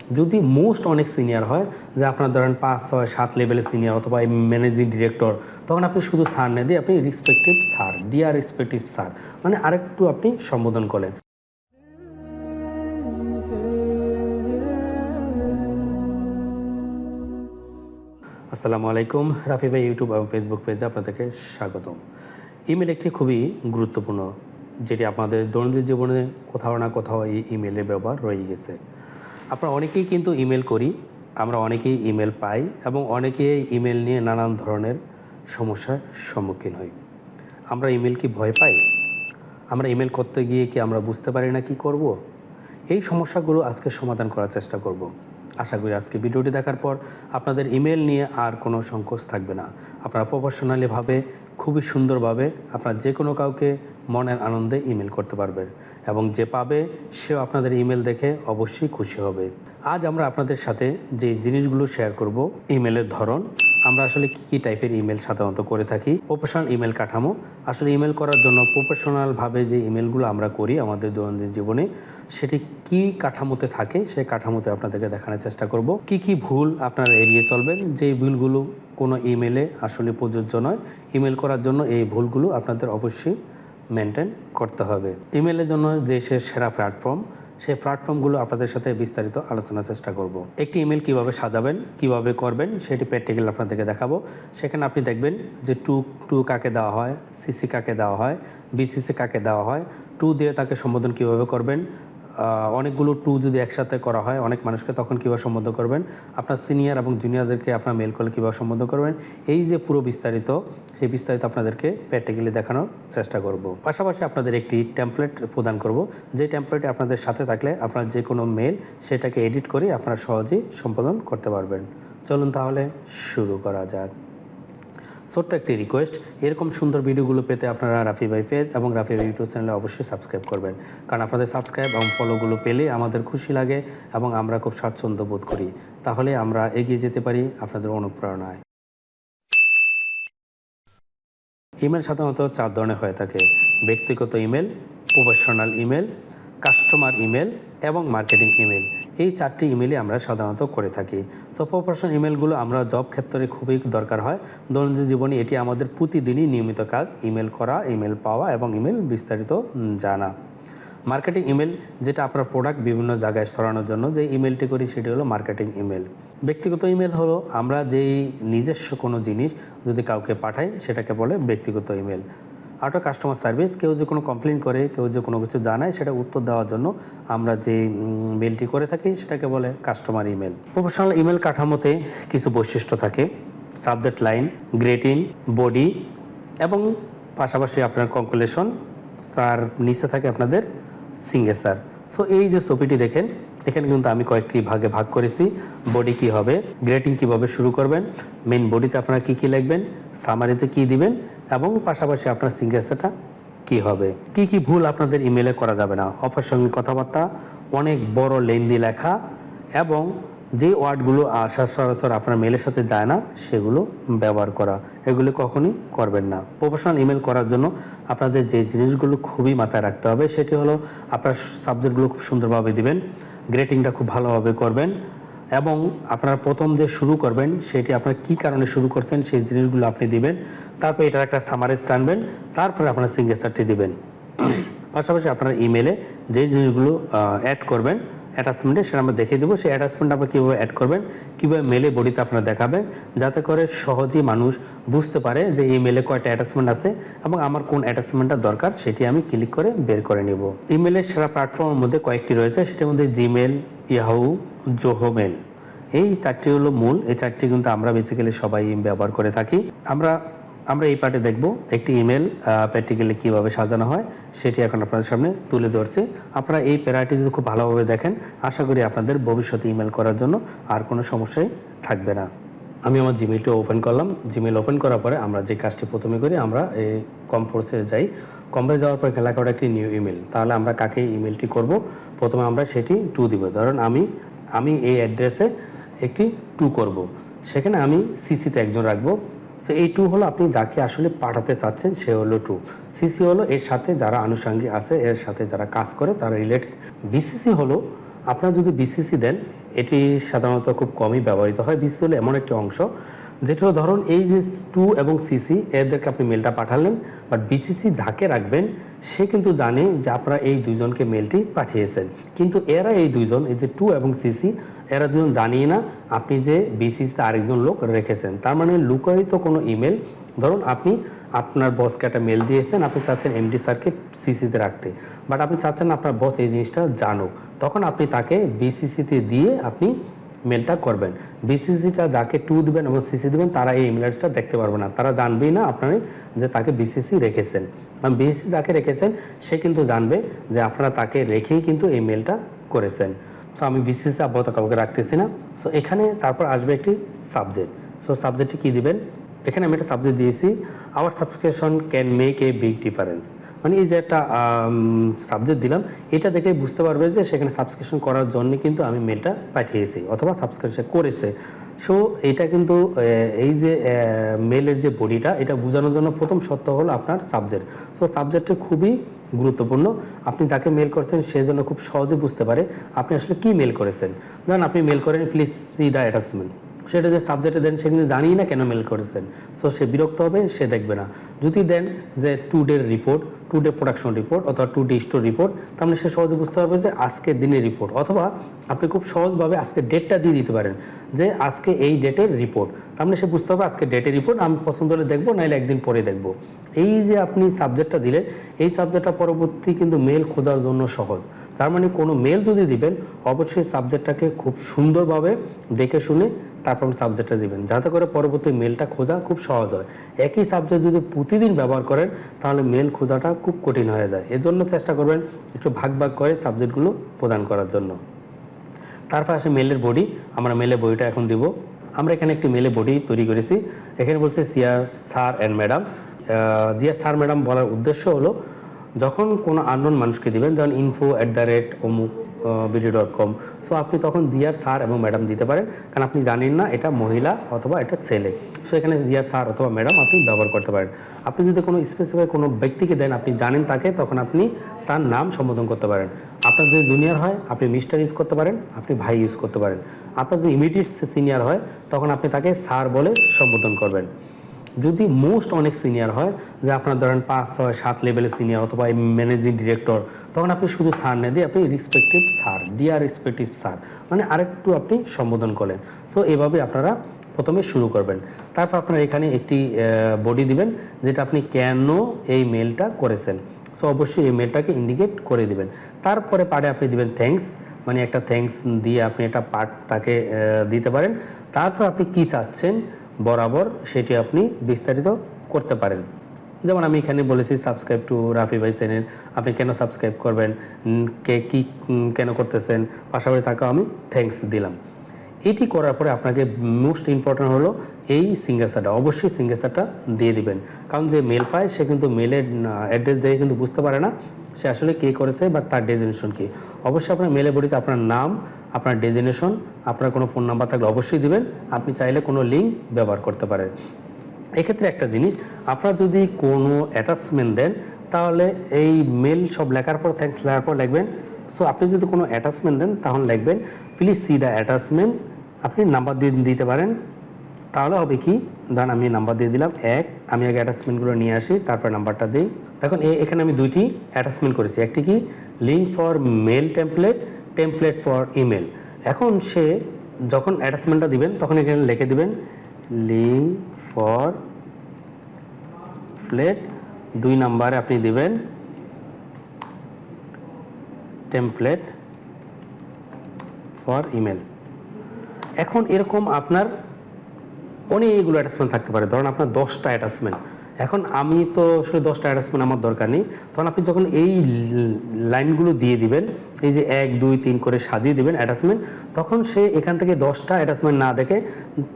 যদি মোস্ট অনেক সিনিয়র হয়, যে আপনার ধরেন 5, 6, 7 লেভেলের সিনিয়র অথবা ম্যানেজিং ডিরেক্টর, তখন আপনি শুধু স্যার না দিয়ে আপনি respective sir, dear respective sir, মানে আরেকটু আপনি সম্বোধন করেন। আসসালামু আলাইকুম, রাফি ভাই ইউটিউব এবং ফেসবুক পেজে আপনাদেরকে স্বাগতম। ইমেল একটি খুবই গুরুত্বপূর্ণ, যেটি আপনাদের দৈনন্দিন জীবনে কোথাও না কোথাও এই ইমেলের ব্যবহার রয়ে গেছে। আমরা অনেকেই কিন্তু ইমেল করি, আমরা অনেকেই ইমেল পাই এবং অনেকেই ইমেল নিয়ে নানান ধরনের সমস্যার সম্মুখীন হই। আমরা ইমেল কি ভয় পাই? আমরা ইমেল করতে গিয়ে কি আমরা বুঝতে পারি না কি করব? এই সমস্যাগুলো আজকে সমাধান করার চেষ্টা করব। আশা করি আজকে ভিডিওটি দেখার পর আপনাদের ইমেল নিয়ে আর কোনো সংকোচ থাকবে না। আপনারা প্রফেশনালিভাবে খুবই সুন্দরভাবে আপনার যে কোনো কাউকে মনের আনন্দে ইমেল করতে পারবেন এবং যে পাবে সেও আপনাদের ইমেল দেখে অবশ্যই খুশি হবে। আজ আমরা আপনাদের সাথে যে জিনিসগুলো শেয়ার করব, ইমেলের ধরন, আমরা আসলে কী টাইপের ইমেল সাধারণত করে থাকি, প্রফেশনাল ইমেল কাঠামো, আসলে ইমেল করার জন্য প্রফেশনালভাবে যে ইমেলগুলো আমরা করি আমাদের দৈনন্দিন জীবনে, সেটি কী কাঠামোতে থাকে সেই কাঠামোতে আপনাদেরকে দেখানোর চেষ্টা করব। কি ভুল আপনারা এড়িয়ে চলবেন, যেই ভুলগুলো কোনো ইমেলে আসলে প্রযোজ্য নয়। ইমেল করার জন্য এই ভুলগুলো আপনাদের অবশ্যই মেনটেন করতে হবে। ইমেলের জন্য যে সেরা প্ল্যাটফর্ম, সেই প্ল্যাটফর্মগুলো আপনাদের সাথে বিস্তারিত আলোচনার চেষ্টা করব। একটি ইমেল কিভাবে সাজাবেন, কিভাবে করবেন সেটি প্র্যাকটিক্যাল আপনাদেরকে দেখাবো। সেখানে আপনি দেখবেন যে টু কাকে দেওয়া হয়, সিসি কাকে দেওয়া হয়, বিসিসি কাকে দেওয়া হয়, টু দিয়ে তাকে সম্বোধন কিভাবে করবেন, অনেকগুলো টু যদি একসাথে করা হয় অনেক মানুষকে, তখন কীভাবে সম্বোধন করবেন, আপনার সিনিয়র এবং জুনিয়রদেরকে আপনার মেল করলে কীভাবে সম্বোধন করবেন, এই যে পুরো বিস্তারিত, সেই বিস্তারিত আপনাদেরকে প্র্যাকটিক্যালি দেখানোর চেষ্টা করব। পাশাপাশি আপনাদের একটি টেমপ্লেট প্রদান করব, যে টেমপ্লেটে আপনাদের সাথে থাকলে আপনার যে কোনো মেল সেটাকে এডিট করে আপনারা সহজেই সম্পাদন করতে পারবেন। চলুন তাহলে শুরু করা যাক। ছোট্ট একটি রিকোয়েস্ট, এরকম সুন্দর ভিডিওগুলো পেতে আপনারা রাফি ভাই পেজ এবং রাফি ভাই ইউটিউব চ্যানেলে অবশ্যই সাবস্ক্রাইব করবেন, কারণ আপনাদের সাবস্ক্রাইব এবং ফলোগুলো পেলে আমাদের খুশি লাগে এবং আমরা খুব স্বাচ্ছন্দ্য বোধ করি। তাহলে আমরা এগিয়ে যেতে পারি আপনাদের অনুপ্রেরণায়। ইমেল সাধারণত 4 ধরনের হয়ে থাকে: ব্যক্তিগত email, professional email, customer email এবং মার্কেটিং ইমেল। এই 4টি ইমেলই আমরা সাধারণত করে থাকি। সো প্রফেশনাল ইমেলগুলো আমরা জব ক্ষেত্রে খুবই দরকার হয়। দৈনন্দিন জীবনে এটি আমাদের প্রতিদিনই নিয়মিত কাজ, ইমেল করা, ইমেল পাওয়া এবং ইমেল বিস্তারিত জানা। মার্কেটিং ইমেল, যেটা আপনার প্রোডাক্ট বিভিন্ন জায়গায় ছড়ানোর জন্য যে ইমেলটি করি সেটি হলো মার্কেটিং ইমেল। ব্যক্তিগত ইমেল হলো আমরা যেই নিজস্ব কোনো জিনিস যদি কাউকে পাঠাই সেটাকে বলে ব্যক্তিগত ইমেল। আর একটা কাস্টমার সার্ভিস, কেউ যে কোনো কমপ্লেন করে, কেউ যে কোনো কিছু জানায় সেটা উত্তর দেওয়ার জন্য আমরা যে মেলটি করে থাকি সেটাকে বলে কাস্টমার ইমেল। প্রফেশনাল ইমেল কাঠামোতে কিছু বৈশিষ্ট্য থাকে: সাবজেক্ট লাইন, গ্রেটিং, বডি এবং পাশাপাশি আপনার কনক্লুশন, তার নিচে থাকে আপনাদের সিগনেচার। সো এই যে ছবিটি দেখেন, এখানে কিন্তু আমি কয়েকটি ভাগে ভাগ করেছি। বডি কি হবে, গ্রেটিং কিভাবে শুরু করবেন, মেন বডিতে আপনারা কি লিখবেন, সামারিতে কি দিবেন এবং পাশাপাশি আপনার সিগনেচারটা কি হবে। কি ভুল আপনাদের ইমেলে করা যাবে না: অপ্রাসঙ্গিক কথাবার্তা, অনেক বড় লেন্দি লেখা এবং যে ওয়ার্ডগুলো সচরাচর আপনার মেলের সাথে যায় না সেগুলো ব্যবহার করা, এগুলো কখনই করবেন না। প্রফেশনাল ইমেল করার জন্য আপনাদের যে জিনিসগুলো খুবই মাথায় রাখতে হবে সেটি হলো আপনার সাবজেক্টগুলো খুব সুন্দরভাবে দিবেন, গ্রেটিংটা খুব ভালোভাবে করবেন এবং আপনার প্রথম যে শুরু করবেন সেটি আপনার কী কারণে শুরু করছেন সেই জিনিসগুলো আপনি দিবেন। তারপর এটার একটা সামারাইজ টানবেন, তারপরে আপনার সিগনেচারটি দিবেন। পাশাপাশি আপনার ইমেলে যে জিনিসগুলো অ্যাড করবেন অ্যাটাচমেন্টে, সেটা আমরা দেখিয়ে দেবো। সেই অ্যাটাচমেন্ট আপনার কীভাবে অ্যাড করবেন, কীভাবে মেলে বডিতে আপনারা দেখাবেন, যাতে করে সহজেই মানুষ বুঝতে পারে যে এই মেলে কয়টা অ্যাটাচমেন্ট আছে এবং আমার কোন অ্যাটাচমেন্টটা দরকার সেটি আমি ক্লিক করে বের করে নেব। ইমেলের সেরা প্ল্যাটফর্মের মধ্যে কয়েকটি রয়েছে, সেটার মধ্যে জিমেল, ইয়াহু, জোহো মেল, এই 4টি হলো মূল। এই 4টি কিন্তু আমরা বেসিক্যালি সবাই ব্যবহার করে থাকি। আমরা এই পার্টে দেখব একটি ইমেল প্র্যাকটিক্যালি কীভাবে সাজানো হয় সেটি এখন আপনাদের সামনে তুলে ধরছি। আপনারা এই প্যারাটি যদি খুব ভালোভাবে দেখেন, আশা করি আপনাদের ভবিষ্যতে ইমেল করার জন্য আর কোনো সমস্যাই থাকবে না। আমি আমার জিমেলটি ওপেন করলাম। জিমেল ওপেন করার পরে আমরা যে কাজটি প্রথমে করি, আমরা এই কম্পোজে যাই। কম্পোজে যাওয়ার পর লেখা ওটা একটি নিউ ইমেল। তাহলে আমরা কাকে ইমেলটি করব, প্রথমে আমরা সেটি টু দিব। ধরুন আমি এই অ্যাড্রেসে একটি টু করব, সেখানে আমি সিসিতে একজন রাখবো। সো এই টু হলো আপনি যাকে আসলে পাঠাতে চাচ্ছেন সে হলো টু। সিসি হলো এর সাথে যারা আনুষঙ্গিক আছে, এর সাথে যারা কাজ করে তারা রিলেটেড। বিসিসি হলো আপনারা যদি বিসিসি দেন, এটি সাধারণত খুব কমই ব্যবহৃত হয়। বিসিসি হলো এমন একটি অংশ যেটা ধরুন এই যে টু এবং সিসি এদেরকে আপনি মেলটা পাঠালেন, বাট বিসিসি যাকে রাখবেন সে কিন্তু জানে যে আপনারা এই দুইজনকে মেলটি পাঠিয়েছেন, কিন্তু এরা এই দুইজন, এই যে টু এবং সিসি, এরা দুজন জানিয়ে না আপনি যে বিসিসিতে আরেকজন লোক রেখেছেন। তার মানে লুকায়িত কোনো ইমেল, ধরুন আপনি আপনার বসকে একটা মেল দিয়েছেন, আপনি চাচ্ছেন এমডি স্যারকে সিসিতে রাখতে, বাট আপনি চাচ্ছেন আপনার বস এই জিনিসটা জানুক, তখন আপনি তাকে বিসিসিতে দিয়ে আপনি মেলটা করবেন। বিসিসিটা যাকে টু দিবেন এবং সিসি দিবেন তারা এই ইমেলটা দেখতে পারবে না, তারা জানবেই না আপনারা যে তাকে বিসিসি রেখেছেন। বিসিসি যাকে রেখেছেন সে কিন্তু জানবে যে আপনারা তাকে রেখেই কিন্তু এই মেলটা করেছেন। সো আমি বিসিসি আপাতত কাউকে রাখতেছি না। সো এখানে তারপর আসবে একটি সাবজেক্ট। সো সাবজেক্টটি কী দিবেন, এখানে আমি একটা সাবজেক্ট দিয়েছি, our subscription can make a big difference. মানে এই যে একটা সাবজেক্ট দিলাম, এটা দেখে বুঝতে পারবে যে সেখানে সাবস্ক্রিপশন করার জন্য কিন্তু আমি মেলটা পাঠিয়েছি অথবা সাবস্ক্রিপশন করেছে। সো এটা কিন্তু এই যে মেলের যে বডিটা, এটা বোঝানোর জন্য প্রথম শর্ত হলো আপনার সাবজেক্ট। সো সাবজেক্টটা খুবই গুরুত্বপূর্ণ। আপনি যাকে মেল করেছেন সে যেন খুব সহজে বুঝতে পারে আপনি আসলে কী মেল করেছেন। ধরুন আপনি মেল করেন প্লিজ সি দ্য অ্যাটাচমেন্ট, সেটা যে সাবজেক্টে দেন সে কিন্তু জানিই না কেন মেল করেছেন, সো সে বিরক্ত হবে, সে দেখবে না। যদি দেন যে টু ডের report, today production report অথবা টু ডে স্টোর রিপোর্ট, তাহলে সে সহজে বুঝতে পারবে যে আজকের দিনের রিপোর্ট, অথবা আপনি খুব সহজভাবে আজকে ডেটটা দিয়ে দিতে পারেন যে আজকে এই ডেটের রিপোর্ট, তাহলে সে বুঝতে হবে আজকে ডেটের রিপোর্ট আমি পছন্দ হলে দেখবো, নাহলে একদিন পরে দেখবো। এই যে আপনি সাবজেক্টটা দিলেন, এই সাবজেক্টটা পরবর্তী কিন্তু মেল খোঁজার জন্য সহজ। তার মানে কোনো মেল যদি দিবেন অবশ্যই সাবজেক্টটাকে খুব সুন্দরভাবে দেখে শুনে তারপর সাবজেক্টটা দিবেন, যাতে করে পরবর্তী মেলটা খোঁজা খুব সহজ হয়। একই সাবজেক্ট যদি প্রতিদিন ব্যবহার করেন তাহলে মেল খোঁজাটা খুব কঠিন হয়ে যায়। এজন্য চেষ্টা করবেন একটু ভাগ ভাগ করে সাবজেক্টগুলো প্রদান করার জন্য। তারপর আসে মেলের বডি। আমরা মেলের বডিটা এখন দিব। আমরা এখানে একটি মেলের বডি তৈরি করেছি। এখানে বলছে সিয়ার sir and madam. Dear sir madam বলার উদ্দেশ্য হলো যখন কোনো আননোন মানুষকে দিবেন, যেমন info@অমুক video.com, সো আপনি তখন ডিয়ার স্যার এবং ম্যাডাম দিতে পারেন, কারণ আপনি জানেন না এটা মহিলা অথবা এটা ছেলে। সো এখানে ডিয়ার স্যার অথবা ম্যাডাম আপনি ব্যবহার করতে পারেন। আপনি যদি কোনো স্পেসিফিক কোনো ব্যক্তিকে দেন, আপনি জানেন তাকে, তখন আপনি তার নাম সম্বোধন করতে পারেন। আপনার যদি জুনিয়র হয় আপনি মিস্টার ইউজ করতে পারেন, আপনি ভাই ইউজ করতে পারেন। আপনার যদি ইমিডিয়েট সিনিয়র হয় তখন আপনি তাকে স্যার বলে সম্বোধন করবেন। যদি মোস্ট অনেক সিনিয়র হয়, যে আপনার ধরেন 5, 6, 7 লেভেলের সিনিয়র অথবা ম্যানেজিং ডিরেক্টর, তখন আপনি শুধু স্যার না দিয়ে আপনি respective sir, dear respective sir, মানে আরেকটু আপনি সম্বোধন করেন। সো এভাবে আপনারা প্রথমে শুরু করবেন। তারপর আপনারা এখানে একটি বডি দিবেন যেটা আপনি কেন এই মেলটা করেছেন। সো অবশ্যই এই মেলটাকে ইন্ডিকেট করে দিবেন। তারপরে পার্টে আপনি দিবেন থ্যাঙ্কস, মানে একটা থ্যাঙ্কস দিয়ে আপনি একটা পার্ট তাকে দিতে পারেন। তারপর আপনি কী চাচ্ছেন বরাবর সেটি আপনি বিস্তারিত করতে পারেন। যেমন আমি এখানে বলেছি সাবস্ক্রাইব টু রাফি ভাই চ্যানেল, আপনি কেন সাবস্ক্রাইব করবেন, কে কী কেন করতেছেন, পাশাপাশি তাকেও আমি থ্যাঙ্কস দিলাম। এটি করার পরে আপনাকে মোস্ট ইম্পর্ট্যান্ট হলো এই সিগনেচারটা, অবশ্যই সিগনেচারটা দিয়ে দিবেন। কারণ যে মেল পায় সে কিন্তু মেলের অ্যাড্রেস দেখে কিন্তু বুঝতে পারে না সে আসলে কে করেছে বা তার ডেজিনেশন কী। অবশ্যই আপনার মেলে বডিতে আপনার নাম, আপনার ডেজিনেশন, আপনার কোনো ফোন নাম্বার থাকলে অবশ্যই দিবেন। আপনি চাইলে কোনো লিঙ্ক ব্যবহার করতে পারেন। এক্ষেত্রে একটা জিনিস, আপনারা যদি কোনো অ্যাটাচমেন্ট দেন তাহলে এই মেল সব লেখার পর থ্যাঙ্কস লেখার পর লিখবেন। সো আপনি যদি কোনো অ্যাটাচমেন্ট দেন তাহলে লিখবেন প্লিজ সি দ্য অ্যাটাচমেন্ট। আপনি নাম্বার দিয়ে দিতে পারেন, তাহলে হবে কি, ধরেন আমি নাম্বার দিয়ে দিলাম 1, আমি আগে অ্যাটাচমেন্টগুলো নিয়ে আসি তারপর নাম্বারটা দিই। দেখুন এখানে আমি দুইটি অ্যাটাচমেন্ট করেছি, একটি কি link for mail template, template for email. এখন সে যখন অ্যাটাচমেন্টটা দিবেন তখন এখানে লিখে দিবেন লিঙ্ক ফর প্লেট, 2 নাম্বারে আপনি দিবেন টেমপ্লেট ফর ইমেল। এখন এরকম আপনার অনেকগুলো অ্যাটাচমেন্ট থাকতে পারে, ধরুন আপনার 10টা অ্যাটাচমেন্ট। এখন আমি তো আসলে 10টা অ্যাটাচমেন্ট আমার দরকার নেই, তখন আপনি যখন এই লাইনগুলো দিয়ে দিবেন, এই যে 1, 2, 3 করে সাজিয়ে দিবেন অ্যাটাচমেন্ট, তখন সে এখান থেকে 10টা অ্যাটাচমেন্ট না দেখে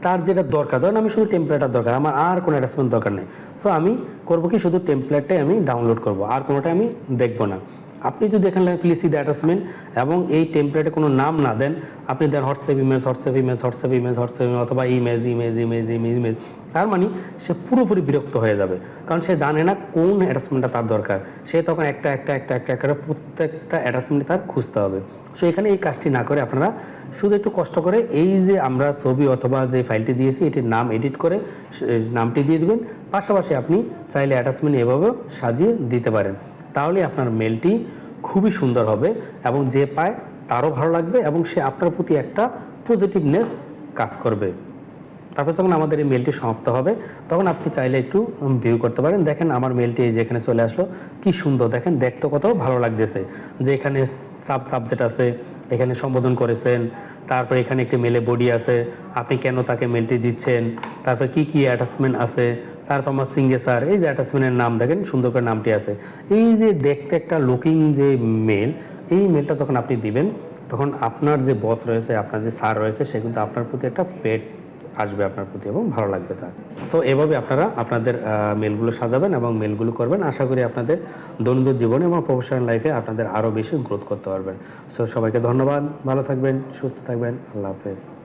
তার যেটা দরকার, ধরুন আমি শুধু টেমপ্লেটটার দরকার, আমার আর কোনো অ্যাটাচমেন্ট দরকার নেই। সো আমি করবো কি, শুধু টেমপ্লেটটাই আমি ডাউনলোড করব, আর কোনোটাই আমি দেখবো না। আপনি যদি এখানে প্লিজ সি দ্য অ্যাটাচমেন্ট এবং এই টেমপ্লেটে কোনো নাম না দেন, আপনি দেন WhatsApp image, WhatsApp image, WhatsApp image, WhatsApp image, অথবা image image image image image, তার মানে সে পুরোপুরি বিরক্ত হয়ে যাবে, কারণ সে জানে না কোন অ্যাটাচমেন্টটা তার দরকার। সে তখন একটা একটা একটা একটা একটা প্রত্যেকটা অ্যাটাচমেন্ট তার খুঁজতে হবে। সো এখানে এই কাজটি না করে আপনারা শুধু একটু কষ্ট করে এই যে আমরা ছবি অথবা যে ফাইলটি দিয়েছি এটির নাম এডিট করে নামটি দিয়ে দেবেন। পাশাপাশি আপনি চাইলে অ্যাটাচমেন্ট এভাবেও সাজিয়ে দিতে পারেন, তাহলে আপনার মেলটি খুবই সুন্দর হবে এবং যে পায় তারও ভালো লাগবে এবং সে আপনার প্রতি একটা পজিটিভনেস কাজ করবে। তারপর যখন আমাদের এই মেলটি সমাপ্ত হবে তখন আপনি চাইলে একটু ভিউ করতে পারেন। দেখেন আমার মেলটি এই যে এখানে চলে আসলো, কি সুন্দর দেখেন, দেখতে কত ভালো লাগতেছে যে এখানে সাবজেক্ট আছে, এখানে সম্বোধন করেছেন, তারপর এখানে একটি মেলে বডি আছে, আপনি কেন তাকে মেলটি দিচ্ছেন, তারপর কি কি অ্যাটাচমেন্ট আছে, তারপর আমার সিগনেচার, এই যে অ্যাটাচমেন্টের নাম দেখেন সুন্দর করে নামটি আছে। এই যে দেখতে একটা লুকিং যে মেল, এই মেলটা যখন আপনি দিবেন তখন আপনার যে বস রয়েছে, আপনার যে স্যার রয়েছে, সে কিন্তু আপনার প্রতি একটা পেট আসবে আপনার প্রতি এবং ভালো লাগবে তার। সো এভাবে আপনারা আপনাদের মেলগুলো সাজাবেন এবং মেলগুলো করবেন। আশা করি আপনাদের দৈনন্দিন জীবনে এবং প্রফেশনাল লাইফে আপনাদের আরও বেশি গ্রোথ করতে পারবেন। সো সবাইকে ধন্যবাদ, ভালো থাকবেন, সুস্থ থাকবেন, আল্লাহ হাফেজ।